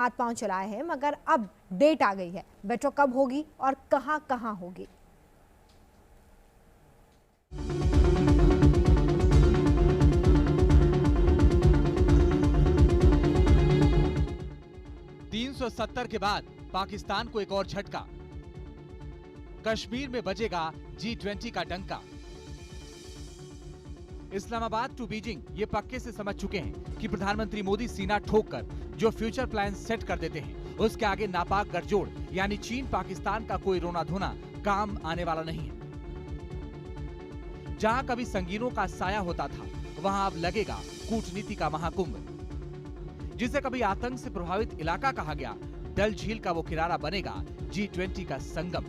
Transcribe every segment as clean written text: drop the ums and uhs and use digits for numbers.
हाथ पांव चलाए हैं, मगर अब डेट आ गई है। मेट्रो कब होगी और कहां कहां होगी? $370 के बाद पाकिस्तान को एक और झटका। कश्मीर में बजेगा G20 का डंका। इस्लामाबाद टू बीजिंग ये पक्के से समझ चुके हैं कि प्रधानमंत्री मोदी सीना ठोककर जो फ्यूचर प्लान सेट कर देते हैं, उसके आगे नापाक गठजोड़ यानी चीन पाकिस्तान का कोई रोना धोना काम आने वाला नहीं है। जहां कभी संगीनों का साया होता था, वहां अब लगेगा कूटनीति का महाकुंभ। जिसे कभी आतंक से प्रभावित इलाका कहा गया, डल झील का वो किनारा बनेगा G20 का संगम।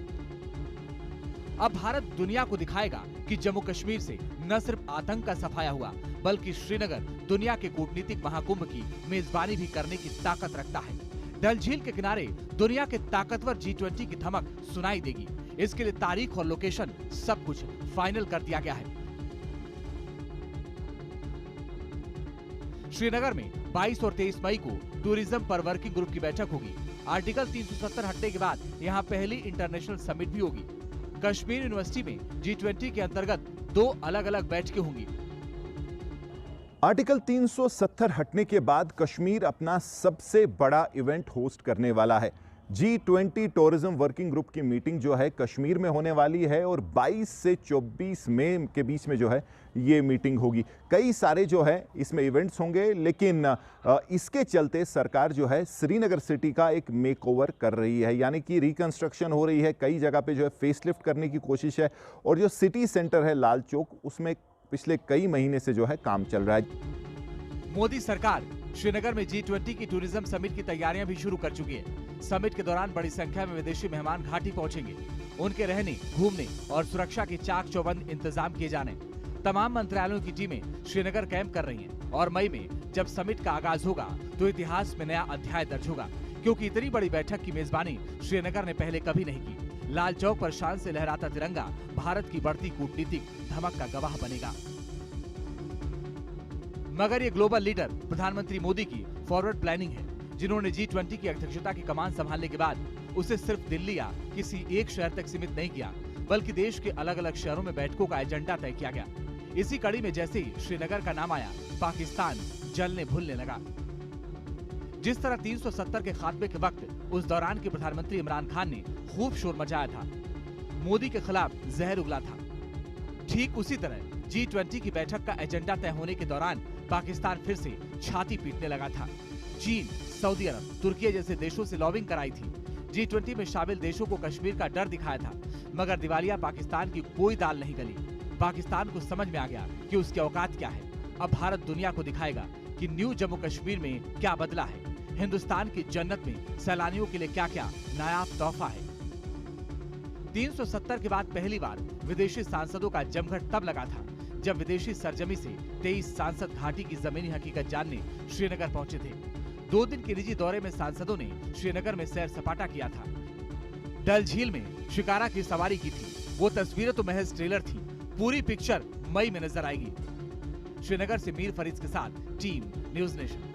अब भारत दुनिया को दिखाएगा कि जम्मू कश्मीर से न सिर्फ आतंक का सफाया हुआ, बल्कि श्रीनगर दुनिया के कूटनीतिक महाकुंभ की मेजबानी भी करने की ताकत रखता है। डल झील के किनारे दुनिया के ताकतवर G20 की धमक सुनाई देगी। इसके लिए तारीख और लोकेशन सब कुछ फाइनल कर दिया गया है। श्रीनगर में 22 और 23 मई को टूरिज्म पर वर्किंग ग्रुप की बैठक होगी। आर्टिकल 370 हटने के बाद यहाँ पहली इंटरनेशनल समिट भी होगी। कश्मीर यूनिवर्सिटी में G20 के अंतर्गत 2 अलग-अलग बैठकें होंगी। आर्टिकल 370 हटने के बाद कश्मीर अपना सबसे बड़ा इवेंट होस्ट करने वाला है। G20 टूरिज्म वर्किंग ग्रुप की मीटिंग जो है कश्मीर में होने वाली है और 22 से 24 मई के बीच में जो है ये मीटिंग होगी। कई सारे जो है इसमें इवेंट्स होंगे, लेकिन इसके चलते सरकार जो है श्रीनगर सिटी का एक मेकओवर कर रही है, यानी कि रिकंस्ट्रक्शन हो रही है। कई जगह पे जो है फेसलिफ्ट करने की कोशिश है और जो सिटी सेंटर है लाल चौक, उसमें पिछले कई महीने से जो है काम चल रहा है। मोदी सरकार श्रीनगर में G20 की टूरिज्म समिट की तैयारियां भी शुरू कर चुकी है। समिट के दौरान बड़ी संख्या में विदेशी मेहमान घाटी पहुंचेंगे। उनके रहने, घूमने और सुरक्षा के चाक चौबंद इंतजाम किए जाने। तमाम मंत्रालयों की टीमें श्रीनगर कैंप कर रही हैं और मई में जब समिट का आगाज होगा तो इतिहास में नया अध्याय दर्ज होगा, क्योंकि इतनी बड़ी बैठक की मेजबानी श्रीनगर ने पहले कभी नहीं की। लाल चौक पर शान से लहराता तिरंगा भारत की बढ़ती कूटनीतिक धमक का गवाह बनेगा। मगर ये ग्लोबल लीडर प्रधानमंत्री मोदी की फॉरवर्ड प्लानिंग है, जिन्होंने G20 की अध्यक्षता की कमान संभालने के बाद उसे सिर्फ दिल्ली या किसी एक शहर तक सीमित नहीं किया, बल्कि देश के अलग अलग शहरों में बैठकों का एजेंडा तय किया गया। इसी कड़ी में जैसे ही श्रीनगर का नाम आया, पाकिस्तान जलने भूलने लगा। जिस तरह 370 के खात्मे के वक्त उस दौरान के प्रधानमंत्री इमरान खान ने खूब शोर मचाया था, मोदी के खिलाफ जहर उगला था, ठीक उसी तरह G20 की बैठक का एजेंडा तय होने के दौरान पाकिस्तान फिर से छाती पीटने लगा था। चीन, सऊदी अरब, तुर्की जैसे देशों से लॉबिंग कराई थी। G20 में शामिल देशों को कश्मीर का डर दिखाया था, मगर दिवालिया पाकिस्तान की कोई दाल नहीं गली। पाकिस्तान को समझ में आ गया कि उसकी औकात क्या है। अब भारत दुनिया को दिखाएगा कि न्यू जम्मू कश्मीर में क्या बदला है, हिंदुस्तान की जन्नत में सैलानियों के लिए क्या क्या नायाब तोहफा है। 370 के बाद पहली बार विदेशी सांसदों का जमघट तब लगा था जब विदेशी सरजमी से 23 सांसद घाटी की जमीनी हकीकत जानने श्रीनगर पहुंचे थे। 2 दिन के निजी दौरे में सांसदों ने श्रीनगर में सैर सपाटा किया था। डल झील में शिकारा की सवारी की थी। वो तस्वीरें तो महज ट्रेलर थी, पूरी पिक्चर मई में नजर आएगी। श्रीनगर से मीर फरीद के साथ टीम न्यूज़ नेशन।